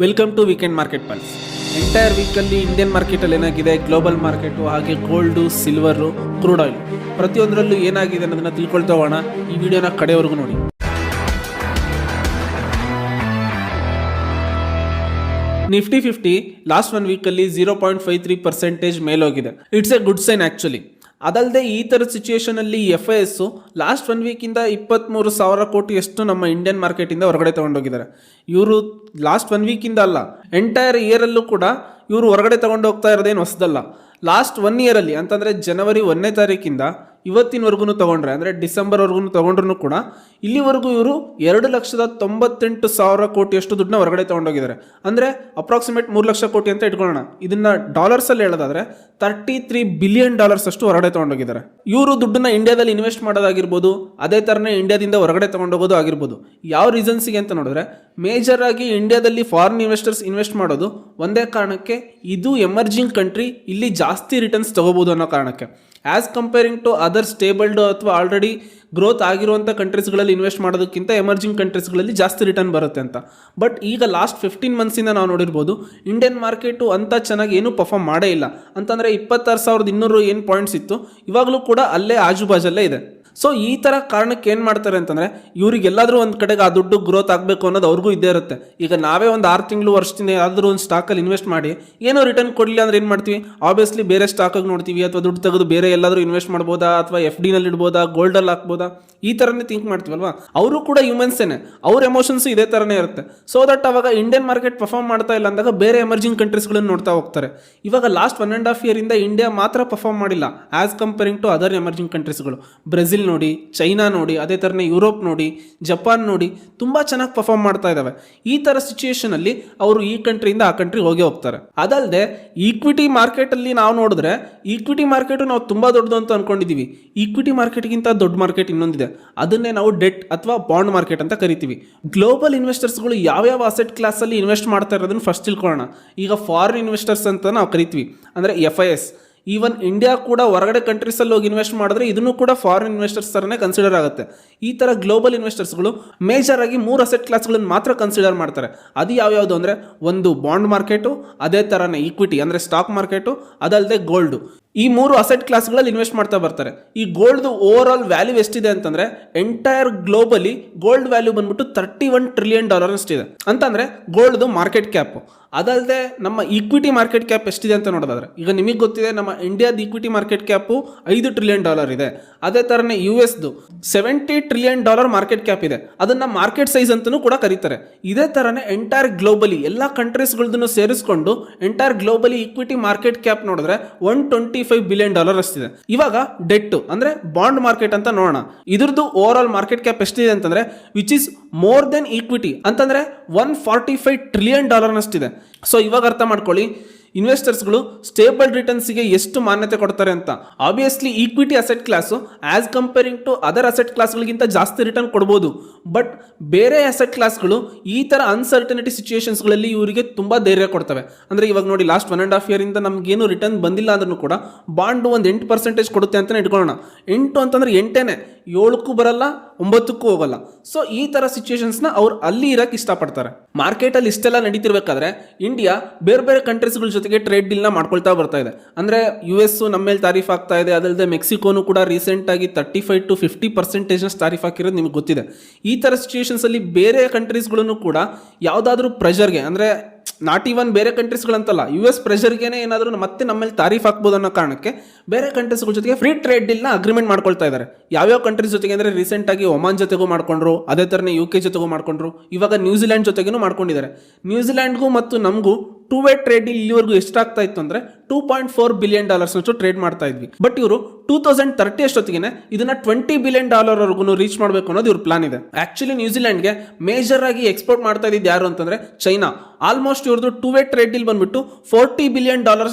Welcome to weekend market pulse. Entire ವೀಕಲ್ಲಿ Indian ಮಾರ್ಕೆಟಲ್ಲಿ ಏನಾಗಿದೆ, ಗ್ಲೋಬಲ್ ಮಾರ್ಕೆಟು, ಹಾಗೆ ಗೋಲ್ಡು, ಸಿಲ್ವರು, ಕ್ರೂಡ್ ಆಯಿಲ್ ಪ್ರತಿಯೊಂದರಲ್ಲೂ ಏನಾಗಿದೆ ಅನ್ನೋದನ್ನ ತಿಳ್ಕೊಳ್ತಾ ಹೋಗೋಣ. ಈ ವಿಡಿಯೋನ ಕಡೆವರೆಗೂ ನೋಡಿ. ನಿಫ್ಟಿ 50 ಲಾಸ್ಟ್ 1 ವೀಕಲ್ಲಿ 0.53% ಮೇಲೋಗಿದೆ. It's a good sign actually. ಅದಲ್ಲದೆ ಈ ಥರದ ಸಿಚುಯೇಷನಲ್ಲಿ FIS ಲಾಸ್ಟ್ 1 ವೀಕಿಂದ 23,000 ಕೋಟಿಯಷ್ಟು ನಮ್ಮ ಇಂಡಿಯನ್ ಮಾರ್ಕೆಟಿಂದ ಹೊರಗಡೆ ತೊಗೊಂಡೋಗಿದ್ದಾರೆ. ಇವರು ಲಾಸ್ಟ್ 1 ವೀಕಿಂದ ಅಲ್ಲ, ಎಂಟೈರ್ ಇಯರಲ್ಲೂ ಕೂಡ ಇವರು ಹೊರಗಡೆ ತೊಗೊಂಡು ಹೋಗ್ತಾ ಇರೋದೇನು ಹೊಸದಲ್ಲ. ಲಾಸ್ಟ್ 1 ಇಯರಲ್ಲಿ ಅಂತಂದರೆ ಜನವರಿ 1ನೇ ತಾರೀಕಿಂದ ಇವತ್ತಿನವರೆಗೂ ತೊಗೊಂಡ್ರೆ, ಅಂದರೆ ಡಿಸೆಂಬರ್ವರೆಗೂ ತೊಗೊಂಡ್ರು ಕೂಡ ಇಲ್ಲಿವರೆಗೂ ಇವರು 2,98,000 ಕೋಟಿಯಷ್ಟು ದುಡ್ಡನ್ನ ಹೊರಗಡೆ ತೊಗೊಂಡೋಗಿದ್ದಾರೆ. ಅಂದರೆ ಅಪ್ರಾಕ್ಸಿಮೇಟ್ 3 ಲಕ್ಷ ಕೋಟಿ ಅಂತ ಇಟ್ಕೊಳ್ಳೋಣ. ಇದನ್ನು ಡಾಲರ್ಸಲ್ಲಿ ಹೇಳೋದಾದರೆ $33 ಬಿಲಿಯನ್ ಅಷ್ಟು ಹೊರಗಡೆ ತೊಗೊಂಡೋಗಿದ್ದಾರೆ. ಇವರು ದುಡ್ಡನ್ನ ಇಂಡಿಯಾದಲ್ಲಿ ಇನ್ವೆಸ್ಟ್ ಮಾಡೋದಾಗಿರ್ಬೋದು, ಅದೇ ಥರನೇ ಇಂಡಿಯಾದಿಂದ ಹೊರಗಡೆ ತೊಗೊಂಡೋಗೋದು ಆಗಿರ್ಬೋದು. ಯಾವ ರೀಸನ್ಸಿಗೆ ಅಂತ ನೋಡಿದ್ರೆ, ಮೇಜರ್ ಆಗಿ ಇಂಡಿಯಾದಲ್ಲಿ ಫಾರಿನ್ ಇನ್ವೆಸ್ಟರ್ಸ್ ಇನ್ವೆಸ್ಟ್ ಮಾಡೋದು ಒಂದೇ ಕಾರಣಕ್ಕೆ, ಇದು ಎಮರ್ಜಿಂಗ್ ಕಂಟ್ರಿ, ಇಲ್ಲಿ ಜಾಸ್ತಿ ರಿಟರ್ನ್ಸ್ ತೊಗೋಬೋದು ಅನ್ನೋ ಕಾರಣಕ್ಕೆ. ಆ್ಯಸ್ ಕಂಪೇರಿಂಗ್ ಟು ಅದರ್ ಸ್ಟೇಬಲ್ಡ್ ಅಥವಾ ಆಲ್ರೆಡಿ ಗ್ರೋತ್ ಆಗಿರುವಂಥ ಕಂಟ್ರೀಸ್ಗಳಲ್ಲಿ ಇನ್ವೆಸ್ಟ್ ಮಾಡೋದಕ್ಕಿಂತ ಎಮರ್ಜಿಂಗ್ ಕಂಟ್ರೀಸ್ಗಳಲ್ಲಿ ಜಾಸ್ತಿ ರಿಟರ್ನ್ ಬರುತ್ತೆ ಅಂತ. ಬಟ್ ಈಗ ಲಾಸ್ಟ್ 15 ಮಂತ್ಸಿಂದ ನಾವು ನೋಡಿರ್ಬೋದು, ಇಂಡಿಯನ್ ಮಾರ್ಕೆಟು ಅಂತ ಚೆನ್ನಾಗಿ ಏನೂ ಪರ್ಫಾರ್ಮ್ ಮಾಡೇ ಇಲ್ಲ. ಅಂತಂದರೆ 26,200 ಏನು ಪಾಯಿಂಟ್ಸ್ ಇತ್ತು, ಇವಾಗಲೂ ಕೂಡ ಅಲ್ಲೇ ಆಜುಬಾಜಲ್ಲೇ ಇದೆ. ಸೊ ಈ ಥರ ಕಾರಣಕ್ಕೆ ಏನು ಮಾಡ್ತಾರೆ ಅಂತಂದರೆ, ಇವರಿಗೆಲ್ಲಾದರೂ ಒಂದು ಕಡೆಗೆ ಆ ದುಡ್ಡು ಗ್ರೋತ್ ಆಗಬೇಕು ಅನ್ನೋದು ಅವ್ರಿಗೂ ಇದ್ದೇ ಇರುತ್ತೆ. ಈಗ ನಾವೇ ಒಂದು 6 ತಿಂಗಳು ವರ್ಷದಿಂದ ಯಾವ್ದಾದ್ರು ಒಂದು ಸ್ಟಾಕಲ್ಲಿ ಇನ್ವೆಸ್ಟ್ ಮಾಡಿ ಏನೋ ರಿಟರ್ನ್ ಕೊಡಲಿಲ್ಲ ಅಂದ್ರೆ ಏನು ಮಾಡ್ತೀವಿ, ಆಬ್ವಿಯಸ್ಲಿ ಬೇರೆ ಸ್ಟಾಕಾಗಿ ನೋಡ್ತೀವಿ, ಅಥವಾ ದುಡ್ಡು ತೆಗೆದು ಬೇರೆ ಎಲ್ಲಾದರೂ ಇನ್ವೆಸ್ಟ್ ಮಾಡ್ಬೋದಾ, ಅಥವಾ FDನಲ್ಲಿ ಇಡ್ಬೋದಾ, ಗೋಲ್ಡಲ್ಲಿ ಹಾಕ್ಬೋದಾ, ಈ ಥರನೇ ಥಿಂಕ್ ಮಾಡ್ತೀವಲ್ವಾ. ಅವರು ಕೂಡ ಹ್ಯೂಮನ್ಸೇನೆ, ಅವ್ರ ಎಮೋಷನ್ಸ್ ಇದೇ ಥರನೇ ಇರುತ್ತೆ. ಸೊ ದಟ್ ಅವಾಗ ಇಂಡಿಯನ್ ಮಾರ್ಕೆಟ್ ಪರ್ಫಾರ್ಮ್ ಮಾಡ್ತಾ ಇಲ್ಲ ಅಂದಾಗ ಬೇರೆ ಎಮರ್ಜಿಂಗ್ ಕಂಟ್ರೀಸ್ಗಳನ್ನು ನೋಡ್ತಾ ಹೋಗ್ತಾರೆ. ಇವಾಗ ಲಾಸ್ಟ್ 1.5 ಇಯರಿಂದ ಇಂಡಿಯಾ ಮಾತ್ರ ಪರ್ಫಾರ್ಮ್ ಮಾಡಿಲ್ಲ as comparing to other emerging ಕಂಟ್ರೀಸ್ಗಳು. ಬ್ರೆಜಿಲ್ ನೋಡಿ, ಚೈನಾ ನೋಡಿ, ಅದೇ ಥರನೇ ಯುರೋಪ್ ನೋಡಿ, ಜಪಾನ್ ನೋಡಿ, ತುಂಬ ಚೆನ್ನಾಗಿ ಪರ್ಫಾರ್ಮ್ ಮಾಡ್ತಾ ಇದ್ದಾವೆ. ಈ ಥರ ಸಿಚುಯೇಷನಲ್ಲಿ ಅವರು ಈ ಕಂಟ್ರಿಯಿಂದ ಆ ಕಂಟ್ರಿಗೆ ಹೋಗಿ ಹೋಗ್ತಾರೆ. ಅದಲ್ಲದೆ ಈಕ್ವಿಟಿ ಮಾರ್ಕೆಟಲ್ಲಿ ನಾವು ನೋಡಿದ್ರೆ, ಈಕ್ವಿಟಿ ಮಾರ್ಕೆಟು ನಾವು ತುಂಬ ದೊಡ್ಡದು ಅಂತ ಅನ್ಕೊಂಡಿದ್ದೀವಿ. ಈಕ್ವಿಟಿ ಮಾರ್ಕೆಟ್ಗಿಂತ ದೊಡ್ಡ ಮಾರ್ಕೆಟ್ ಇನ್ನೊಂದಿದೆ, ಅದನ್ನೇ ನಾವು ಡೆಟ್ ಅಥವಾ ಬಾಂಡ್ ಮಾರ್ಕೆಟ್ ಅಂತ ಕರಿತೀವಿ. ಗ್ಲೋಬಲ್ ಇನ್ವೆಸ್ಟರ್ಸ್ಗಳು ಯಾವ್ಯಾವ ಅಸೆಟ್ ಕ್ಲಾಸಲ್ಲಿ ಇನ್ವೆಸ್ಟ್ ಮಾಡ್ತಾ ಇರೋದನ್ನು ಫಸ್ಟ್ ತಿಳ್ಕೊಳ್ಳೋಣ. ಈಗ ಫಾರಿನ್ ಇನ್ವೆಸ್ಟರ್ಸ್ ಅಂತ ನಾವು ಕರಿತೀವಿ, ಅಂದರೆ FIS. ಈವನ್ ಇಂಡಿಯಾ ಕೂಡ ಹೊರಗಡೆ ಕಂಟ್ರೀಸಲ್ಲಿ ಹೋಗಿ ಇನ್ವೆಸ್ಟ್ ಮಾಡಿದ್ರೆ ಇದನ್ನು ಕೂಡ ಫಾರಿನ್ ಇನ್ವೆಸ್ಟರ್ಸ್ ಥರನೇ ಕನ್ಸಿಡರ್ ಆಗುತ್ತೆ. ಈ ಥರ ಗ್ಲೋಬಲ್ ಇನ್ವೆಸ್ಟರ್ಸ್ಗಳು ಮೇಜರ್ ಆಗಿ 3 ಅಸೆಟ್ ಕ್ಲಾಸ್ಗಳನ್ನು ಮಾತ್ರ ಕನ್ಸಿಡರ್ ಮಾಡ್ತಾರೆ. ಅದು ಯಾವ್ಯಾವುದು ಅಂದರೆ, ಒಂದು ಬಾಂಡ್ ಮಾರ್ಕೆಟು, ಅದೇ ಥರನೇ ಈಕ್ವಿಟಿ ಅಂದರೆ ಸ್ಟಾಕ್ ಮಾರ್ಕೆಟು, ಅದಲ್ಲದೆ ಗೋಲ್ಡು. ಈ 3 ಅಸೆಟ್ ಕ್ಲಾಸ್ಗಳಲ್ಲಿ ಇನ್ವೆಸ್ಟ್ ಮಾಡ್ತಾ ಬರ್ತಾರೆ. ಈ ಗೋಲ್ಡ್ದು ಓವರ್ ಆಲ್ ವ್ಯಾಲ್ಯೂ ಎಷ್ಟಿದೆ ಅಂತಂದರೆ, ಎಂಟೈರ್ ಗ್ಲೋಬಲಿ ಗೋಲ್ಡ್ ವ್ಯಾಲ್ಯೂ ಬಂದ್ಬಿಟ್ಟು $31 ಟ್ರಿಲಿಯನ್ ಅಷ್ಟಿದೆ. ಅಂತಂದರೆ ಗೋಲ್ಡ್ದು ಮಾರ್ಕೆಟ್ ಕ್ಯಾಪು. ಅದಲ್ಲದೆ ನಮ್ಮ ಈಕ್ವಿಟಿ ಮಾರ್ಕೆಟ್ ಕ್ಯಾಪ್ ಎಷ್ಟಿದೆ ಅಂತ ನೋಡೋದಾದ್ರೆ, ಈಗ ನಿಮಗೆ ಗೊತ್ತಿದೆ ನಮ್ಮ ಇಂಡಿಯಾದ ಈಕ್ವಿಟಿ ಮಾರ್ಕೆಟ್ ಕ್ಯಾಪು $5 ಟ್ರಿಲಿಯನ್ ಇದೆ. ಅದೇ ಥರನೇ USದು $70 ಟ್ರಿಲಿಯನ್ ಮಾರ್ಕೆಟ್ ಕ್ಯಾಪ್ ಇದೆ. ಅದನ್ನು ಮಾರ್ಕೆಟ್ ಸೈಜ್ ಅಂತಲೂ ಕೂಡ ಕರೀತಾರೆ. ಇದೇ ಥರನೇ ಎಂಟೈರ್ ಗ್ಲೋಬಲಿ ಎಲ್ಲ ಕಂಟ್ರೀಸ್ಗಳದನ್ನು ಸೇರಿಸ್ಕೊಂಡು entire globally equity market cap ನೋಡಿದ್ರೆ $125 ಬಿಲಿಯನ್ ಅಷ್ಟಿದೆ. ಇವಾಗ ಡೆಟ್ ಅಂದರೆ ಬಾಂಡ್ ಮಾರ್ಕೆಟ್ ಅಂತ ನೋಡೋಣ. ಇದ್ರದ್ದು ಓವರ್ ಆಲ್ ಮಾರ್ಕೆಟ್ ಕ್ಯಾಪ್ ಎಷ್ಟಿದೆ ಅಂತಂದರೆ, which is more than equity, ಅಂತಂದರೆ $145 ಟ್ರಿಲಿಯನ್ ಅಷ್ಟಿದೆ. ಸೊ ಇವಾಗ ಅರ್ಥ ಮಾಡ್ಕೊಳ್ಳಿ, ಇನ್ವೆಸ್ಟರ್ಸ್ಗಳು ಸ್ಟೇಬಲ್ ರಿಟರ್ನ್ಸ್ಗೆ ಎಷ್ಟು ಮಾನ್ಯತೆ ಕೊಡ್ತಾರೆ ಅಂತ. Obviously equity asset class as comparing to other asset ಕ್ಲಾಸ್ಗಳಿಗಿಂತ ಜಾಸ್ತಿ ರಿಟರ್ನ್ ಕೊಡ್ಬೋದು. ಬಟ್ ಬೇರೆ ಅಸೆಟ್ ಕ್ಲಾಸ್ಗಳು ಈ ಥರ ಅನ್ಸರ್ಟನಿಟಿ ಸಿಚುಯೇಷನ್ಸ್ಗಳಲ್ಲಿ ಇವರಿಗೆ ತುಂಬ ಧೈರ್ಯ ಕೊಡ್ತವೆ. ಅಂದರೆ ಇವಾಗ ನೋಡಿ, ಲಾಸ್ಟ್ 1.5 ಇಯರಿಂದ ನಮಗೇನು ರಿಟರ್ನ್ ಬಂದಿಲ್ಲ ಅಂದ್ರೂ ಕೂಡ ಬಾಂಡು ಒಂದು 8% ಕೊಡುತ್ತೆ ಅಂತಲೇ ಇಟ್ಕೊಳ್ಳೋಣ. 8 ಅಂತಂದರೆ 8ನೇ, 7ಕ್ಕೂ ಬರಲ್ಲ, 9ಕ್ಕೂ ಹೋಗಲ್ಲ. ಸೊ ಈ ಥರ ಸಿಚುಯೇಷನ್ಸ್ನ ಅವ್ರು ಅಲ್ಲಿ ಇರೋಕ್ಕೆ ಇಷ್ಟಪಡ್ತಾರೆ. ಮಾರ್ಕೆಟಲ್ಲಿ ಇಷ್ಟೆಲ್ಲ ನಡೀತಿರ್ಬೇಕಾದ್ರೆ ಇಂಡಿಯಾ ಬೇರೆ ಬೇರೆ ಕಂಟ್ರೀಸ್ಗಳ ಜೊತೆಗೆ ಟ್ರೇಡ್ ಡೀಲ್ನ ಮಾಡ್ಕೊಳ್ತಾ ಬರ್ತಾ ಇದೆ. ಅಂದರೆ US ನಮ್ಮ ಮೇಲೆ ತಾರೀಫ್ ಆಗ್ತಾ ಇದೆ. ಅದಲ್ಲದೆ ಮೆಕ್ಸಿಕೋನು ಕೂಡ ರೀಸೆಂಟಾಗಿ 35 to 50% ತಾರೀಫ್ ಹಾಕಿರೋದು ನಿಮಗೆ ಗೊತ್ತಿದೆ. ಈ ಥರ ಸಿಚುಯೇಷನ್ಸಲ್ಲಿ ಬೇರೆ ಕಂಟ್ರೀಸ್ಗಳನ್ನು ಕೂಡ ಯಾವುದಾದ್ರೂ ಪ್ರೆಷರ್ಗೆ, ಅಂದರೆ ನಾಟ್ ಈವನ್ ಬೇರೆ ಕಂಟ್ರೀಸ್ಗಳಂತಲ್ಲ, US ಪ್ರೆಷರ್ಗೇನೆ ಏನಾದರೂ ಮತ್ತೆ ನಮ್ಮ ಮೇಲೆ ತಾರೀಫ್ ಹಾಕ್ಬೋದು ಅನ್ನೋ ಕಾರಣಕ್ಕೆ ಬೇರೆ ಕಂಟ್ರೀಸ್ಗಳ ಜೊತೆಗೆ ಫ್ರೀ ಟ್ರೇಡ್ ಡೀಲ್ನ ಅಗ್ರಿಮೆಂಟ್ ಮಾಡ್ಕೊಳ್ತಾ ಇದ್ದಾರೆ. ಯಾವ್ಯಾವ ಕಂಟ್ರೀಸ್ ಜೊತೆಗೆ ಅಂದರೆ, ರೀಸೆಂಟಾಗಿ ಒಮಾನ್ ಜೊತೆಗೂ ಮಾಡ್ಕೊಂಡ್ರು, ಅದೇ ಥರನೇ UK ಜೊತೆಗೂ ಮಾಡ್ಕೊಂಡ್ರು, ಇವಾಗ ನ್ಯೂಜಿಲ್ಯಾಂಡ್ ಜೊತೆಗೂ ಮಾಡ್ಕೊಂಡಿದ್ದಾರೆ. ನ್ಯೂಜಿಲ್ಯಾಂಡ್ಗೂ ಮತ್ತು ನಮಗೂ 2-way ಟ್ರೇಡ್ ಡೀಲ್ ಇಲ್ಲಿವರೆಗೂ ಎಷ್ಟಾಗ್ತಾ ಇತ್ತು ಅಂದರೆ $2.4 ಬಿಲಿಯನ್ ಅಷ್ಟು ಟ್ರೇಡ್ ಮಾಡ್ತಾ ಇದ್ವಿ. ಬಟ್ ಇವರು 2030 ಅಷ್ಟೊತ್ತಿಗೆ ಇದನ್ನ $20 ಬಿಲಿಯನ್ ವರೆಗೂ ರೀಚ್ ಮಾಡಬೇಕು ಅನ್ನೋದು ಇವ್ರ ಪ್ಲಾನ್ ಇದೆ. ಆಕ್ಚುಲಿ ನ್ಯೂಜಿಲ್ಯಾಂಡ್ಗೆ ಮೇಜರ್ ಆಗಿ ಎಕ್ಸ್ಪೋರ್ಟ್ ಮಾಡ್ತಾ ಇದ್ದು ಯಾರು ಅಂತಂದ್ರೆ ಚೈನಾ. ಆಲ್ಮೋಸ್ಟ್ ಇವ್ರದ್ದು 2-way ಟ್ರೇಡ್ ಡೀಲ್ ಬಂದ್ಬಿಟ್ಟು $40 ಬಿಲಿಯನ್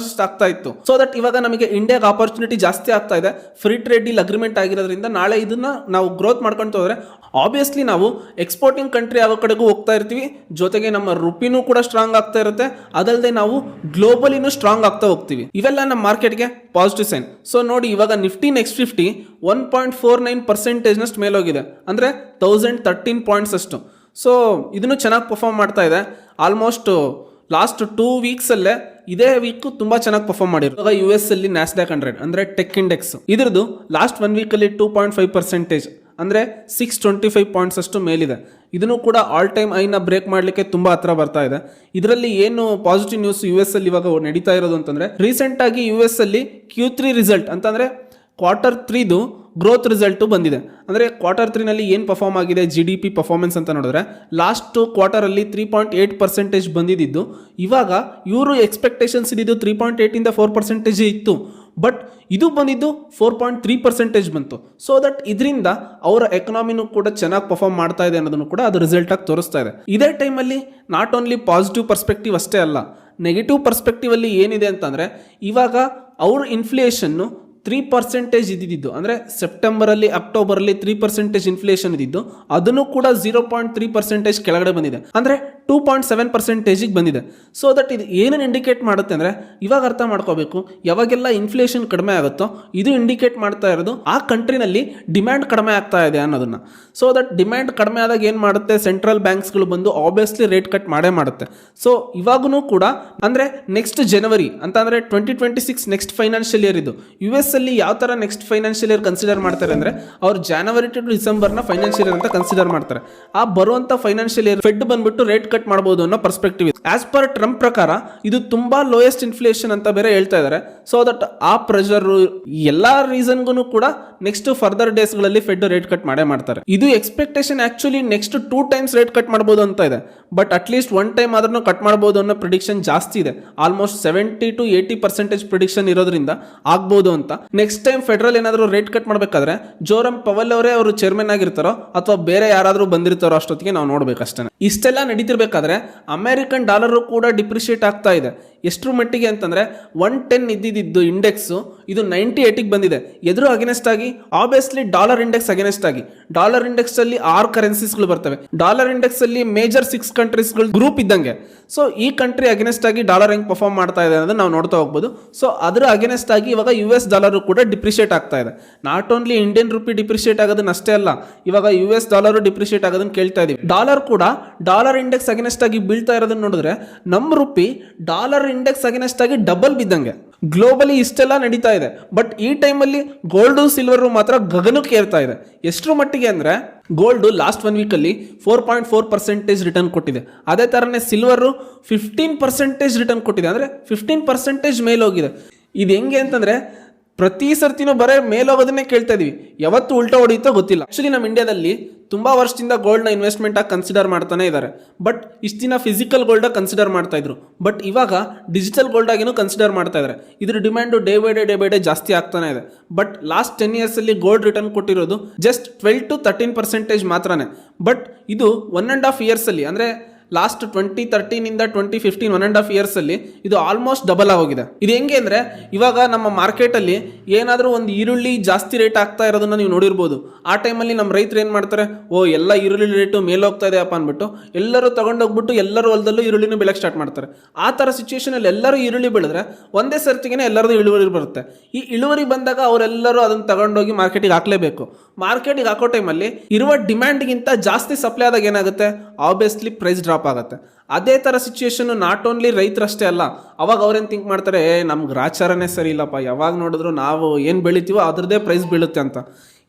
ಆಗ್ತಾ ಇತ್ತು. ಸೊ ದಟ್ ಇವಾಗ ನಮಗೆ ಇಂಡಿಯಾಗೆ ಆಪರ್ಚುನಿಟಿ ಜಾಸ್ತಿ ಆಗ್ತಾ ಇದೆ. ಫ್ರೀ ಟ್ರೇಡ್ ಡೀಲ್ ಅಗ್ರಿಮೆಂಟ್ ಆಗಿರೋದ್ರಿಂದ ನಾಳೆ ಇದನ್ನ ನಾವು ಗ್ರೋತ್ ಮಾಡ್ಕೊಂತ ಹೋದ್ರೆ ಆಬ್ವಿಯಸ್ಲಿ ನಾವು ಎಕ್ಸ್ಪೋರ್ಟಿಂಗ್ ಕಂಟ್ರಿ ಆಗೋ ಕಡೆಗೂ ಹೋಗ್ತಾ ಇರ್ತೀವಿ. ಜೊತೆಗೆ ನಮ್ಮ ರುಪಿನೂ ಕೂಡ ಸ್ಟ್ರಾಂಗ್ ಆಗ್ತಾ ಇರುತ್ತೆ. ಅದಲ್ಲದೆ ನಾವು ಗ್ಲೋಬಲಿನೂ ಸ್ಟ್ರಾಂಗ್ ಆಗ್ತಾ ಹೋಗ್ತೀವಿ. ಇವೆಲ್ಲ ನಮ್ಮ ಮಾರ್ಕೆಟ್ಗೆ ಪಾಸಿಟಿವ್ ಸೈನ್. ಸೊ ನೋಡಿ, ಇವಾಗ ನಿಫ್ಟಿ ನೆಕ್ಸ್ಟ್ 50 1.49% ಮೇಲೋಗಿದೆ, ಅಂದರೆ 1013 ಪಾಯಿಂಟ್ಸ್ ಅಷ್ಟು. ಸೊ ಇದನ್ನು ಚೆನ್ನಾಗಿ ಪರ್ಫಾರ್ಮ್ ಮಾಡ್ತಾ ಇದೆ. ಆಲ್ಮೋಸ್ಟ್ ಲಾಸ್ಟ್ 2 ವೀಕ್ಸಲ್ಲೇ ಇದೇ ವೀಕು ತುಂಬ ಚೆನ್ನಾಗಿ ಪರ್ಫಾರ್ಮ್ ಮಾಡಿರೋದು. ಇವಾಗ US ಅಲ್ಲಿ ನ್ಯಾಸ್ಡ್ಯಾಕ್ 100 ಅಂದರೆ ಟೆಕ್ ಇಂಡೆಕ್ಸ್ ಇದ್ರದ್ದು ಲಾಸ್ಟ್ 1 ವೀಕಲ್ಲಿ 2.5% ಅಂದರೆ 625 ಪಾಯಿಂಟ್ಸ್ ಅಷ್ಟು ಮೇಲಿದೆ. ಇದನ್ನು ಕೂಡ ಆಲ್ ಟೈಮ್ ಐನ ಬ್ರೇಕ್ ಮಾಡಲಿಕ್ಕೆ ತುಂಬ ಹತ್ರ ಬರ್ತಾ ಇದೆ. ಇದರಲ್ಲಿ ಏನು ಪಾಸಿಟಿವ್ ನ್ಯೂಸ್ US ಅಲ್ಲಿ ಇವಾಗ ನಡೀತಾ ಇರೋದು ಅಂತಂದರೆ, ರೀಸೆಂಟಾಗಿ US ಅಲ್ಲಿ Q3 ರಿಸಲ್ಟ್ ಅಂತಂದರೆ Q3ದು ಗ್ರೋತ್ ರಿಸಲ್ಟು ಬಂದಿದೆ. ಅಂದರೆ Q3ನಲ್ಲಿ ಏನು ಪರ್ಫಾರ್ಮ್ ಆಗಿದೆ GDP ಪರ್ಫಾರ್ಮೆನ್ಸ್ ಅಂತ ನೋಡಿದ್ರೆ ಲಾಸ್ಟ್ ಕ್ವಾರ್ಟರಲ್ಲಿ 3.8% ಬಂದಿದ್ದು, ಇವಾಗ ಇವರು ಎಕ್ಸ್ಪೆಕ್ಟೇಷನ್ಸ್ ಇದ್ದಿದ್ದು 3.8ಇಂದ 4% ಇತ್ತು. ಬಟ್ ಇದು ಬಂದಿದ್ದು 4.3% ಬಂತು. ಸೊ ದಟ್ ಇದರಿಂದ ಅವರ ಎಕನಾಮಿನೂ ಕೂಡ ಚೆನ್ನಾಗಿ ಪರ್ಫಾರ್ಮ್ ಮಾಡ್ತಾ ಇದೆ ಅನ್ನೋದನ್ನು ಕೂಡ ಅದು ರಿಸಲ್ಟ್ ಆಗಿ ತೋರಿಸ್ತಾ ಇದೆ. ಇದೇ ಟೈಮಲ್ಲಿ ನಾಟ್ ಓನ್ಲಿ ಪಾಸಿಟಿವ್ ಪರ್ಸ್ಪೆಕ್ಟಿವ್ ಅಷ್ಟೇ ಅಲ್ಲ, ನೆಗೆಟಿವ್ ಪರ್ಸ್ಪೆಕ್ಟಿವ್ ಅಲ್ಲಿ ಏನಿದೆ ಅಂತಂದರೆ, ಇವಾಗ ಅವ್ರ ಇನ್ಫ್ಲೇಷನ್ನು 3% ಇದ್ದಿದ್ದು, ಅಂದರೆ ಸೆಪ್ಟೆಂಬರಲ್ಲಿ ಅಕ್ಟೋಬರಲ್ಲಿ 3% ಇನ್ಫ್ಲೇಷನ್ ಇದ್ದಿದ್ದು, ಅದನ್ನು ಕೂಡ 0.3% ಕೆಳಗಡೆ ಬಂದಿದೆ, ಅಂದರೆ 2.7% ಬಂದಿದೆ. ಸೊ ದಟ್ ಇದು ಏನನ್ನು ಇಂಡಿಕೇಟ್ ಮಾಡುತ್ತೆ ಅಂದರೆ, ಇವಾಗ ಅರ್ಥ ಮಾಡ್ಕೋಬೇಕು, ಯಾವಾಗೆಲ್ಲ ಇನ್ಫ್ಲೇಷನ್ ಕಡಿಮೆ ಆಗುತ್ತೋ ಇದು ಇಂಡಿಕೇಟ್ ಮಾಡ್ತಾ ಇರೋದು ಆ ಕಂಟ್ರಿನಲ್ಲಿ ಡಿಮ್ಯಾಂಡ್ ಕಡಿಮೆ ಆಗ್ತಾ ಇದೆ ಅನ್ನೋದನ್ನು. ಸೊ ದಟ್ ಡಿಮ್ಯಾಂಡ್ ಕಡಿಮೆ ಆದಾಗ ಏನು ಮಾಡುತ್ತೆ, ಸೆಂಟ್ರಲ್ ಬ್ಯಾಂಕ್ಸ್ಗಳು ಬಂದು ಆಬ್ವಿಯಸ್ಲಿ ರೇಟ್ ಕಟ್ ಮಾಡೇ ಮಾಡುತ್ತೆ. ಸೊ ಇವಾಗೂ ಕೂಡ ಅಂದರೆ ನೆಕ್ಸ್ಟ್ ಜನವರಿ ಅಂತ ಅಂದರೆ 2026 ನೆಕ್ಸ್ಟ್ ಫೈನಾನ್ಷಿಯಲ್ ಇಯರ್ ಇದು. US ಅಲ್ಲಿ ಯಾವ ಥರ ನೆಕ್ಸ್ಟ್ ಫೈನಾನ್ಷಿಯಲ್ ಇಯರ್ ಕನ್ಸಿಡರ್ ಮಾಡ್ತಾರೆ ಅಂದರೆ, ಅವ್ರು ಜನವರಿ ಟು ಡಿಸೆಂಬರ್ನ ಫೈನಾನ್ಷಿಯಲ್ ಇಯರ್ ಅಂತ ಕನ್ಸಿಡರ್ ಮಾಡ್ತಾರೆ. ಆ ಬರುವಂಥ ಫೈನಾನ್ಷಿಯಲ್ ಇಯರ್ ಫೆಡ್ ಬಂದ್ಬಿಟ್ಟು ರೇಟ್ ಕಟ್ ಮಾಡಬಹುದು ಅನ್ನೋ ಪರ್ಸ್ಪೆಕ್ಟಿವ್ ಇದೆ. ಆಸ್ ಪರ್ ಟ್ರಂಪ್ ಪ್ರಕಾರ ಇದು ತುಂಬಾ ಲೋಯೆಸ್ಟ್ ಇನ್ಫ್ಲೇಷನ್ ಅಂತ ಬೇರೆ ಹೇಳ್ತಾ ಇದ್ದಾರೆ. ಸೊ ದಟ್ ಆ ಪ್ರೆಷರ್ ಎಲ್ಲಾ ರೀಸನ್ಗೂ ಕೂಡ ನೆಕ್ಸ್ಟ್ ಫರ್ದರ್ ಡೇಸ್ಗಳಲ್ಲಿ ಫೆಡ್ ರೇಟ್ ಕಟ್ ಮಾಡೇ ಮಾಡ್ತಾರೆ. ಇದು expectation actually next 2 times rate cut ಮಾಡಬಹುದು ಅಂತ ಇದೆ. ಬಟ್ ಅಟ್ಲೀಸ್ಟ್ 1 ಟೈಮ್ ಆದ್ರೂ ಕಟ್ ಮಾಡಬಹುದು ಅನ್ನೋ ಪ್ರಿಡಿಕ್ಷನ್ ಜಾಸ್ತಿ ಇದೆ. ಆಲ್ಮೋಸ್ಟ್ 70 to 80% ಪ್ರಿಡಿಕ್ಷನ್ ಇರೋದ್ರಿಂದ ಆಗ್ಬೋದು ಅಂತ. ನೆಕ್ಸ್ಟ್ ಟೈಮ್ ಫೆಡರಲ್ ಏನಾದರೂ ರೇಟ್ ಕಟ್ ಮಾಡಬೇಕಾದ್ರೆ ಜೋರಮ್ ಪವೆಲ್ ಅವರೇ ಅವರು ಚೇರ್ಮನ್ ಆಗಿರ್ತಾರೋ ಅಥವಾ ಬೇರೆ ಯಾರಾದರೂ ಬಂದಿರ್ತಾರೋ ಅಷ್ಟೊತ್ತಿಗೆ ನಾವು ನೋಡ್ಬೇಕಷ್ಟೇ. ಇಷ್ಟೆಲ್ಲ ನಡೀತಿರ್ಬೇಕಾದ್ರೆ ಅಮೆರಿಕನ್ ಡಾಲರು ಕೂಡ ಡಿಪ್ರಿಷಿಯೇಟ್ ಆಗ್ತಾ ಇದೆ. ಎಷ್ಟರ ಮಟ್ಟಿಗೆ ಅಂತಂದ್ರೆ 110 ಇದ್ದಿದ್ದು ಇಂಡೆಕ್ಸು ಇದು 98ಗೆ ಬಂದಿದೆ. ಎದುರು ಅಗೇನೆಸ್ಟ್ ಆಗಿ ಆಬ್ವಿಯಸ್ಲಿ ಡಾಲರ್ ಇಂಡೆಕ್ಸ್ ಅಗೇನೆಸ್ಟ್ ಆಗಿ, ಡಾಲರ್ ಇಂಡೆಕ್ಸ್ ಅಲ್ಲಿ 6 ಕರೆನ್ಸೀಸ್ಗಳು ಬರ್ತವೆ. ಡಾಲರ್ ಇಂಡೆಕ್ಸ್ ಅಲ್ಲಿ ಮೇಜರ್ 6 ಕಂಟ್ರೀಸ್ಗಳು ಗ್ರೂಪ್ ಇದ್ದಂಗೆ. ಸೊ ಈ ಕಂಟ್ರಿ ಅಗೇನೆಸ್ಟ್ ಆಗಿ ಡಾಲರ್ ಹೆಂಗೆ ಪರ್ಫಾರ್ಮ್ ಮಾಡ್ತಾ ಇದೆ ಅನ್ನೋದನ್ನ ನಾವು ನೋಡ್ತಾ ಹೋಗ್ಬೋದು. ಸೊ ಅದರ ಅಗೇನೆಸ್ಟ್ ಆಗಿ ಇವಾಗ US ಡಾಲರು ಕೂಡ ಡಿಪ್ರಿಷಿಯೇಟ್ ಆಗ್ತಾ ಇದೆ. Not only Indian rupee depreciate ಆಗೋದನ್ನ ಅಷ್ಟೇ ಅಲ್ಲ, ಇವಾಗ US ಡಾಲರು ಡಿಪ್ರಿಷಿಯೇಟ್ ಆಗೋದನ್ನ ಕೇಳ್ತಾ ಇದೀವಿ. ಡಾಲರ್ ಕೂಡ ಡಾಲರ್ ಇಂಡೆಕ್ಸ್ ಅಗೇನೆಸ್ಟ್ ಆಗಿ ಬೀಳ್ತಾ ಇರೋದನ್ನ ನೋಡಿದ್ರೆ ನಮ್ಮ ರುಪಿ ಡಾಲರ್ ಇಂಡೆಕ್ಸ್ ಅಗೇನೆಸ್ಟ್ ಆಗಿ ಡಬಲ್ ಬಿದ್ದಂಗೆ. ಗ್ಲೋಬಲಿ ಇಷ್ಟೆಲ್ಲ ನಡೀತಾ ಇದೆ. ಬಟ್ ಈ ಟೈಮಲ್ಲಿ ಗೋಲ್ಡು ಸಿಲ್ವರು ಮಾತ್ರ ಗಗನಕ್ಕೆ ಏರ್ತಾ ಇದೆ. ಎಷ್ಟರ ಮಟ್ಟಿಗೆ ಅಂದರೆ ಗೋಲ್ಡು ಲಾಸ್ಟ್ 1 ವೀಕಲ್ಲಿ 4.4% ರಿಟರ್ನ್ ಕೊಟ್ಟಿದೆ. ಅದೇ ಥರನೇ ಸಿಲ್ವರು 15% ರಿಟರ್ನ್ ಕೊಟ್ಟಿದೆ, ಅಂದರೆ 15% ಮೇಲೋಗಿದೆ. ಇದು ಹೆಂಗೆ ಅಂತಂದರೆ ಪ್ರತಿ ಸರ್ತಿನೂ ಬರೇ ಮೇಲೋಗೋದನ್ನೇ ಕೇಳ್ತಾ ಇದೀವಿ, ಯಾವತ್ತು ಉಲ್ಟಾ ಹೊಡೆಯುತ್ತೋ ಗೊತ್ತಿಲ್ಲ. ಆಕ್ಚುಲಿ ನಮ್ಮ ಇಂಡಿಯಾದಲ್ಲಿ ತುಂಬಾ ವರ್ಷದಿಂದ ಗೋಲ್ಡ್ನ ಇನ್ವೆಸ್ಟ್ಮೆಂಟ್ ಆಗಿ ಕನ್ಸಿಡರ್ ಮಾಡ್ತಾನೆ ಇದ್ದಾರೆ. ಬಟ್ ಇಷ್ಟು ದಿನ ಫಿಸಿಕಲ್ ಗೋಲ್ಡ್ ಕನ್ಸಿಡರ್ ಮಾಡ್ತಾ ಇದ್ರು. ಬಟ್ ಇವಾಗ ಡಿಜಿಟಲ್ ಗೋಲ್ಡ್ ಆಗಿನೂ ಕನ್ಸಿಡರ್ ಮಾಡ್ತಾ ಇದ್ದಾರೆ. ಇದ್ರ ಡಿಮ್ಯಾಂಡು ಡೇ ಬೈ ಡೇ ಜಾಸ್ತಿ ಆಗ್ತಾನೆ ಇದೆ. ಬಟ್ ಲಾಸ್ಟ್ 10 years ಅಲ್ಲಿ ಗೋಲ್ಡ್ ರಿಟರ್ನ್ ಕೊಟ್ಟಿರೋದು ಜಸ್ಟ್ 12 to 13% ಮಾತ್ರನೇ. ಬಟ್ ಇದು 1.5 years ಅಲ್ಲಿ, ಅಂದರೆ ಲಾಸ್ಟ್ 2013 2015 1.5 years ಅಲ್ಲಿ ಇದು ಆಲ್ಮೋಸ್ಟ್ ಡಬಲ್ ಆಗೋಗಿದೆ. ಇದು ಹೆಂಗೆ ಅಂದರೆ, ಇವಾಗ ನಮ್ಮ ಮಾರ್ಕೆಟಲ್ಲಿ ಏನಾದರೂ ಒಂದು ಈರುಳ್ಳಿ ಜಾಸ್ತಿ ರೇಟ್ ಆಗ್ತಾ ಇರೋದನ್ನ ನೀವು ನೋಡಿರ್ಬೋದು. ಆ ಟೈಮಲ್ಲಿ ನಮ್ಮ ರೈತರು ಏನು ಮಾಡ್ತಾರೆ, ಎಲ್ಲ ಈರುಳ್ಳಿ ರೇಟು ಮೇಲೋಗ್ತಾ ಇದೆ ಅಪ್ಪ ಅಂದ್ಬಿಟ್ಟು ಎಲ್ಲರೂ ತಗೊಂಡೋಗ್ಬಿಟ್ಟು ಎಲ್ಲರೂ ಹೊಲದಲ್ಲೂ ಈರುಳ್ಳಿನೂ ಬೆಳಕ್ಕೆ ಸ್ಟಾರ್ಟ್ ಮಾಡ್ತಾರೆ. ಆ ಥರ ಸಿಚುವೇಶನಲ್ಲಿ ಎಲ್ಲರೂ ಈರುಳ್ಳಿ ಬೆಳೆದ್ರೆ ಒಂದೇ ಸರ್ತಿಗೆ ಎಲ್ಲರದು ಇಳುವರಿ ಬರುತ್ತೆ. ಈ ಇಳುವರಿ ಬಂದಾಗ ಅವರೆಲ್ಲರೂ ಅದನ್ನು ತಗೊಂಡೋಗಿ ಮಾರ್ಕೆಟಿಗೆ ಹಾಕಲೇಬೇಕು. ಮಾರ್ಕೆಟಿಗೆ ಹಾಕೋ ಟೈಮಲ್ಲಿ ಇರುವ ಡಿಮ್ಯಾಂಡ್ಗಿಂತ ಜಾಸ್ತಿ ಸಪ್ಲೈ ಆದಾಗ ಏನಾಗುತ್ತೆ, ಆಬ್ವಿಯಸ್ಲಿ ಪ್ರೈಸ್ ಡ್ರಾಪ್ ಆಗುತ್ತೆ. ಅದೇ ಥರ ಸಿಚುವೇಶನ್ ನಾಟ್ ಓನ್ಲಿ ರೈತರಷ್ಟೇ ಅಲ್ಲ, ಅವಾಗ ಅವ್ರೇನು ಥಿಂಕ್ ಮಾಡ್ತಾರೆ, ನಮ್ಗೆ ಗ್ರಾಚಾರನೇ ಸರಿ ಇಲ್ಲಪ್ಪ, ಯಾವಾಗ ನೋಡಿದ್ರು ನಾವು ಏನು ಬೆಳಿತೀವೋ ಅದ್ರದ್ದೇ ಪ್ರೈಸ್ ಬೀಳುತ್ತೆ ಅಂತ.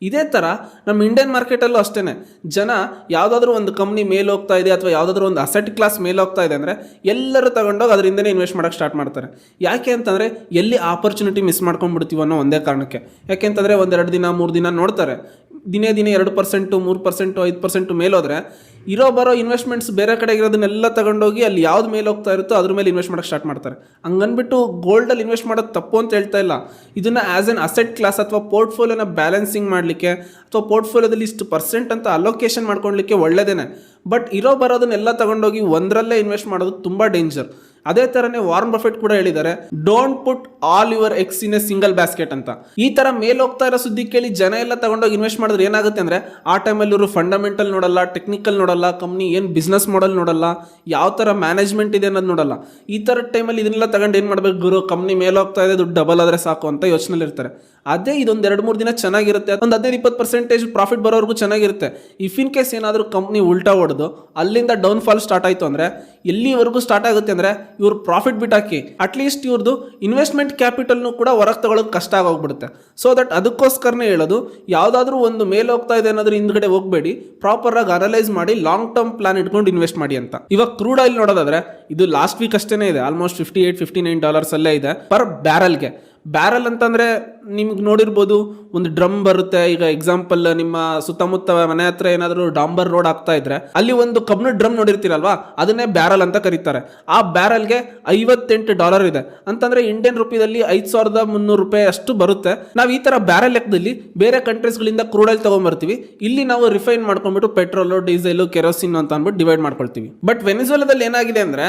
ಇದೇ ಥರ ನಮ್ಮ ಇಂಡಿಯನ್ ಮಾರ್ಕೆಟಲ್ಲೂ ಅಷ್ಟೇ, ಜನ ಯಾವುದಾದ್ರೂ ಒಂದು ಕಂಪ್ನಿ ಮೇಲೆ ಹೋಗ್ತಾ ಇದೆ ಅಥವಾ ಯಾವುದಾದ್ರೂ ಒಂದು ಅಸೆಟ್ ಕ್ಲಾಸ್ ಮೇಲೆ ಹೋಗ್ತಾ ಇದೆ ಅಂದರೆ ಎಲ್ಲರೂ ತಗೊಂಡೋಗಿ ಅದರಿಂದನೇ ಇನ್ವೆಸ್ಟ್ ಮಾಡೋಕ್ಕೆ ಸ್ಟಾರ್ಟ್ ಮಾಡ್ತಾರೆ. ಯಾಕೆ ಅಂತಂದರೆ ಎಲ್ಲಿ ಆಪರ್ಚುನಿಟಿ ಮಿಸ್ ಮಾಡ್ಕೊಂಡ್ಬಿಡ್ತೀವೋ ಅನ್ನೋ ಒಂದೇ ಕಾರಣಕ್ಕೆ. ಯಾಕೆಂತಂದರೆ 1-2 ದಿನ 3 ದಿನ ನೋಡ್ತಾರೆ, ದಿನೇ 2%, 3%, 5% ಮೇಲೋದ್ರೆ ಇರೋ ಬರೋ ಇನ್ವೆಸ್ಟ್ಮೆಂಟ್ಸ್ ಬೇರೆ ಕಡೆ ಇರೋದನ್ನೆಲ್ಲ ತಗೊಂಡೋಗಿ ಅಲ್ಲಿ ಯಾವ್ದು ಮೇಲೆ ಹೋಗ್ತಾ ಇರುತ್ತೋ ಅದ್ರ ಮೇಲೆ ಇನ್ವೆಸ್ಟ್ ಮಾಡೋಕ್ಕೆ ಸ್ಟಾರ್ಟ್ ಮಾಡ್ತಾರೆ. ಹಂಗನ್ಬಿಟ್ಟು ಗೋಲ್ಡಲ್ಲಿ ಇನ್ವೆಸ್ಟ್ ಮಾಡೋದು ತಪ್ಪು ಅಂತ ಹೇಳ್ತಾ ಇಲ್ಲ. ಇದನ್ನು ಆ್ಯಸ್ ಎನ್ ಅಸೆಟ್ ಕ್ಲಾಸ್ ಅಥವಾ ಪೋರ್ಟ್ಫೋಲಿಯೋನ ಬ್ಯಾಲೆನ್ಸಿಂಗ್ ಮಾಡಲಿಕ್ಕೆ ಅಥವಾ ಪೋರ್ಟ್ಫೋಲಿಯೋದಲ್ಲಿ ಇಷ್ಟು ಪರ್ಸೆಂಟ್ ಅಂತ ಅಲೋಕೇಶನ್ ಮಾಡ್ಕೊಳ್ಲಿಕ್ಕೆ ಒಳ್ಳೆಯದೇನೆ. ಬಟ್ ಇರೋ ಬರೋದನ್ನೆಲ್ಲ ತಗೊಂಡೋಗಿ ಒಂದರಲ್ಲೇ ಇನ್ವೆಸ್ಟ್ ಮಾಡೋದು ತುಂಬ ಡೇಂಜರ್. ಅದೇ ಥರನೇ ವಾರನ್ ಬಫೆಟ್ ಕೂಡ ಹೇಳಿದ್ದಾರೆ, don't put all your eggs in a single basket ಅಂತ. ಈ ಥರ ಮೇಲೆ ಹೋಗ್ತಾ ಇರೋ ಸುದ್ದಿ ಕೇಳಿ ಜನ ಎಲ್ಲ ತಗೊಂಡೋಗಿ ಇನ್ವೆಸ್ಟ್ ಮಾಡಿದ್ರೆ ಏನಾಗುತ್ತೆ ಅಂದರೆ, ಆ ಟೈಮಲ್ಲಿ ಇವರು ಫಂಡಮೆಂಟಲ್ ನೋಡಲ್ಲ, ಟೆಕ್ನಿಕಲ್ ನೋಡಲ್ಲ, ಕಂಪ್ನಿ ಏನು ಬಿಸ್ನೆಸ್ ಮಾಡೆಲ್ ನೋಡಲ್ಲ, ಯಾವ ಥರ ಮ್ಯಾನೇಜ್ಮೆಂಟ್ ಇದೆ ಅನ್ನೋದು ನೋಡಲ್ಲ. ಈ ಥರ ಟೈಮಲ್ಲಿ ಇದನ್ನೆಲ್ಲ ತಗೊಂಡು ಏನು ಮಾಡಬೇಕು ಗುರು, ಕಂಪ್ನಿ ಮೇಲೆ ಹೋಗ್ತಾ ಇದೆ, ದುಡ್ಡು ಡಬಲ್ ಆದರೆ ಸಾಕು ಅಂತ ಯೋಚನೆಯಲ್ಲಿ ಇರ್ತಾರೆ. ಅದೇ ಇದೊಂದು 2-3 ದಿನ ಚೆನ್ನಾಗಿರುತ್ತೆ, ಒಂದು 15-20% ಪ್ರಾಫಿಟ್ ಬರೋವರೆಗೂ ಚೆನ್ನಾಗಿರುತ್ತೆ. ಇಫ್ ಇನ್ ಕೇಸ್ ಏನಾದರೂ ಕಂಪ್ನಿ ಉಲ್ಟಾ ಹೊಡೆದು ಅಲ್ಲಿಂದ ಡೌನ್ ಫಾಲ್ ಸ್ಟಾರ್ಟ್ ಆಯಿತು ಅಂದರೆ ಎಲ್ಲಿವರೆಗೂ ಸ್ಟಾರ್ಟ್ ಆಗುತ್ತೆ ಅಂದರೆ ಇವ್ರು ಪ್ರಾಫಿಟ್ ಬಿಟ್ಟಾಕಿ ಅಟ್ಲೀಸ್ಟ್ ಇವ್ರದ್ದು ಇನ್ವೆಸ್ಟ್ಮೆಂಟ್ ಕ್ಯಾಪಿಟಲ್ನು ಕೂಡ ಹೊರಗೆ ತಗೊಳ್ಳೋಕೆ ಕಷ್ಟ ಆಗೋಗ್ಬಿಡುತ್ತೆ. ಸೊ ದಟ್ ಅದಕ್ಕೋಸ್ಕರನೇ ಹೇಳೋದು, ಯಾವುದಾದ್ರೂ ಒಂದು ಮೇಲೆ ಹೋಗ್ತಾ ಇದೆ ಅನ್ನೋದ್ರ ಹಿಂದ್ಗಡೆ ಹೋಗಬೇಡಿ, ಪ್ರಾಪರ್ ಆಗಿ ಅನಲೈಸ್ ಮಾಡಿ ಲಾಂಗ್ ಟರ್ಮ್ ಪ್ಲಾನ್ ಇಟ್ಕೊಂಡು ಇನ್ವೆಸ್ಟ್ ಮಾಡಿ ಅಂತ. ಇವಾಗ ಕ್ರೂಡ್ ಆಯಿಲ್ ನೋಡೋದಾದ್ರೆ ಇದು ಲಾಸ್ಟ್ ವೀಕ್ ಅಷ್ಟೇ ಇದೆ, ಆಲ್ಮೋಸ್ಟ್ $58-59 ಅಲ್ಲೇ ಇದೆ ಪರ್ ಬ್ಯಾರಲ್ಗೆ. ಬ್ಯಾರಲ್ ಅಂತಂದರೆ ನಿಮ್ಗೆ ನೋಡಿರ್ಬೋದು, ಒಂದು ಡ್ರಮ್ ಬರುತ್ತೆ. ಈಗ ಎಕ್ಸಾಂಪಲ್ ನಿಮ್ಮ ಸುತ್ತಮುತ್ತ ಮನೆ ಹತ್ರ ಏನಾದರೂ ಡಾಂಬರ್ ರೋಡ್ ಆಗ್ತಾ ಇದ್ರೆ ಅಲ್ಲಿ ಒಂದು ಕಬ್ಬಿಣ ಡ್ರಮ್ ನೋಡಿರ್ತೀರಲ್ವಾ, ಅದನ್ನೇ ಬ್ಯಾರಲ್ ಅಂತ ಕರೀತಾರೆ. ಆ ಬ್ಯಾರಲ್ಗೆ $58 ಇದೆ ಅಂತಂದ್ರೆ ಇಂಡಿಯನ್ ರುಪಿದಲ್ಲಿ $5,300 ಅಷ್ಟು ಬರುತ್ತೆ. ನಾವು ಈ ತರ ಬ್ಯಾರಲ್ ಲೆಕ್ಕದಲ್ಲಿ ಬೇರೆ ಕಂಟ್ರೀಸ್ಗಳಿಂದ ಕ್ರೂಡ್ ಆಯಿಲ್ ತಗೊಂಡ್ಬರ್ತೀವಿ, ಇಲ್ಲಿ ನಾವು ರಿಫೈನ್ ಮಾಡ್ಕೊಂಡ್ಬಿಟ್ಟು ಪೆಟ್ರೋಲು, ಡೀಸೆಲ್, ಕೆರೋಸಿನ್ ಅಂತ ಅಂದ್ಬಿಟ್ಟು ಡಿವೈಡ್ ಮಾಡ್ಕೊಳ್ತೀವಿ. ಬಟ್ ವೆನಿಜುವೆಲಾದಲ್ಲಿ ಏನಾಗಿದೆ ಅಂದ್ರೆ,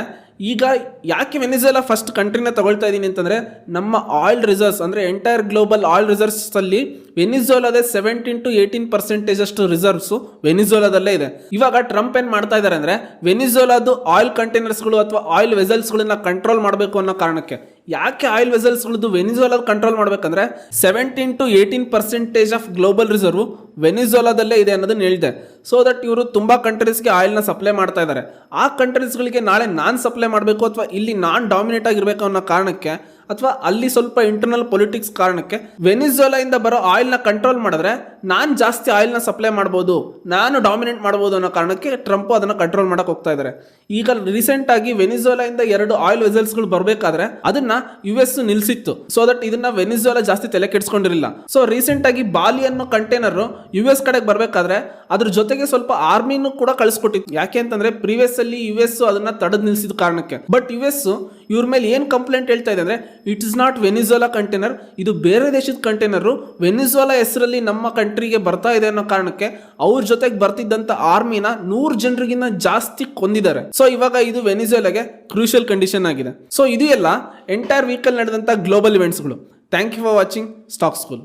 ಈಗ ಯಾಕೆ ವೆನಿಜುವೆಲಾ ಫಸ್ಟ್ ಕಂಟ್ರಿನ ತಗೊಳ್ತಾ ಇದ್ದೀನಿ ಅಂತಂದ್ರೆ, ನಮ್ಮ ಆಯಿಲ್ ರಿಸರ್ವ್ಸ್ ಅಂದ್ರೆ ಎಂಟೈರ್ ಗ್ಲೋಬಲ್ ಆಯಿಲ್ ರಿಸರ್ವ್ಸ್ ಅಲ್ಲಿ ವೆನಿಜುವೆಲಾದ 17-18% ಅಷ್ಟು ರಿಸರ್ವ್ಸ್ ವೆನಿಜುವೆಲಾದಲ್ಲೇ ಇದೆ. ಇವಾಗ ಟ್ರಂಪ್ ಏನ್ ಮಾಡ್ತಾ ಇದ್ದಾರೆ ಅಂದ್ರೆ, ವೆನಿಜುವೆಲಾದು ಆಯಿಲ್ ಕಂಟೈನರ್ಸ್ಗಳು ಅಥವಾ ಆಯಿಲ್ ವೆಸಲ್ಸ್ಗಳನ್ನ ಕಂಟ್ರೋಲ್ ಮಾಡಬೇಕು ಅನ್ನೋ ಕಾರಣಕ್ಕೆ. ಯಾಕೆ ಆಯಿಲ್ ವೆಸಲ್ಸ್ಗಳದ್ದು ವೆನಿಜುವೆಲಾ ಕಂಟ್ರೋಲ್ ಮಾಡ್ಬೇಕಂದ್ರೆ 17-18% ಆಫ್ ಗ್ಲೋಬಲ್ ರಿಸರ್ವ್ ವೆನಿಜುವೆಲಾದಲ್ಲೇ ಇದೆ ಅನ್ನೋದನ್ನ ಹೇಳಿದೆ. ಸೊ ದಟ್ ಇವರು ತುಂಬಾ ಕಂಟ್ರೀಸ್ಗೆ ಆಯಿಲ್ನ ಸಪ್ಲೈ ಮಾಡ್ತಾ ಇದ್ದಾರೆ. ಆ ಕಂಟ್ರೀಸ್ಗಳಿಗೆ ನಾಳೆ ನಾನ್ ಸಪ್ಲೈ ಮಾಡಬೇಕು ಅಥವಾ ಇಲ್ಲಿ ನಾನ್ ಡಾಮಿನೇಟ್ ಆಗಿರ್ಬೇಕು ಅನ್ನೋ ಕಾರಣಕ್ಕೆ, ಅಥವಾ ಅಲ್ಲಿ ಸ್ವಲ್ಪ ಇಂಟರ್ನಲ್ ಪೊಲಿಟಿಕ್ಸ್ ಕಾರಣಕ್ಕೆ ವೆನಿಜುವೆಲಾ ಇಂದ ಬರೋ ಆಯಿಲ್ನ ಕಂಟ್ರೋಲ್ ಮಾಡಿದ್ರೆ ನಾನು ಜಾಸ್ತಿ ಆಯಿಲ್ನ ಸಪ್ಲೈ ಮಾಡ್ಬೋದು, ನಾನು ಡಾಮಿನೇಟ್ ಮಾಡ್ಬೋದು ಅನ್ನೋ ಕಾರಣಕ್ಕೆ ಟ್ರಂಪ್ ಅದನ್ನು ಕಂಟ್ರೋಲ್ ಮಾಡಕ್ಕೆ ಹೋಗ್ತಾ ಇದ್ದಾರೆ. ಈಗ ರೀಸೆಂಟ್ ಆಗಿ ವೆನಿಜುವೆಲಾ ಇಂದ 2 ಆಯಿಲ್ ವೆಸಲ್ಸ್ಗಳು ಬರಬೇಕಾದ್ರೆ ಅದನ್ನ US ನಿಲ್ಸಿತ್ತು. ಸೊ ದಟ್ ಇದನ್ನ ವೆನಿಜುವೆಲಾ ಜಾಸ್ತಿ ತಲೆ ಕೆಡಿಸ್ಕೊಂಡಿರಲಿಲ್ಲ. ಸೊ ರೀಸೆಂಟ್ ಆಗಿ ಬಾಲಿ ಅನ್ನೋ ಕಂಟೈನರ್ US ಕಡೆಗೆ ಬರಬೇಕಾದ್ರೆ ಅದ್ರ ಜೊತೆಗೆ ಸ್ವಲ್ಪ ಆರ್ಮಿನೂ ಕೂಡ ಕಳಿಸ್ಕೊಟ್ಟಿತ್ತು. ಯಾಕೆ ಅಂತಂದ್ರೆ ಪ್ರೀವಿಯಸ್ ಅಲ್ಲಿ US ಅದನ್ನ ತಡೆದು ನಿಲ್ಸಿದ ಕಾರಣಕ್ಕೆ. ಬಟ್ US ಇವ್ರ ಮೇಲೆ ಏನ್ ಕಂಪ್ಲೇಂಟ್ ಹೇಳ್ತಾ ಇದೆ ಅಂದ್ರೆ, it is not Venezuela container, ಇದು ಬೇರೆ ದೇಶದ ಕಂಟೈನರ್, ವೆನಿಜುವೆಲಾ ಹೆಸರಲ್ಲಿ ನಮ್ಮ ಕಂಟ್ರಿಗೆ ಬರ್ತಾ ಇದೆ ಅನ್ನೋ ಕಾರಣಕ್ಕೆ ಅವ್ರ ಜೊತೆಗೆ ಬರ್ತಿದ್ದಂತ ಆರ್ಮಿನ 100 ಜನರಿಗಿಂತ ಜಾಸ್ತಿ ಕೊಂದಿದ್ದಾರೆ. ಸೊ ಇವಾಗ ಇದು ವೆನಿಜುವೆಲಾಗೆ ಕ್ರೂಷಿಯಲ್ ಕಂಡೀಷನ್ ಆಗಿದೆ. ಸೊ ಇದು ಎಲ್ಲ ಎಂಟೈರ್ ವೀಕಲ್ಲಿ ನಡೆದಂತ ಗ್ಲೋಬಲ್ ಇವೆಂಟ್ಸ್ಗಳು. Thank you for watching Stock school.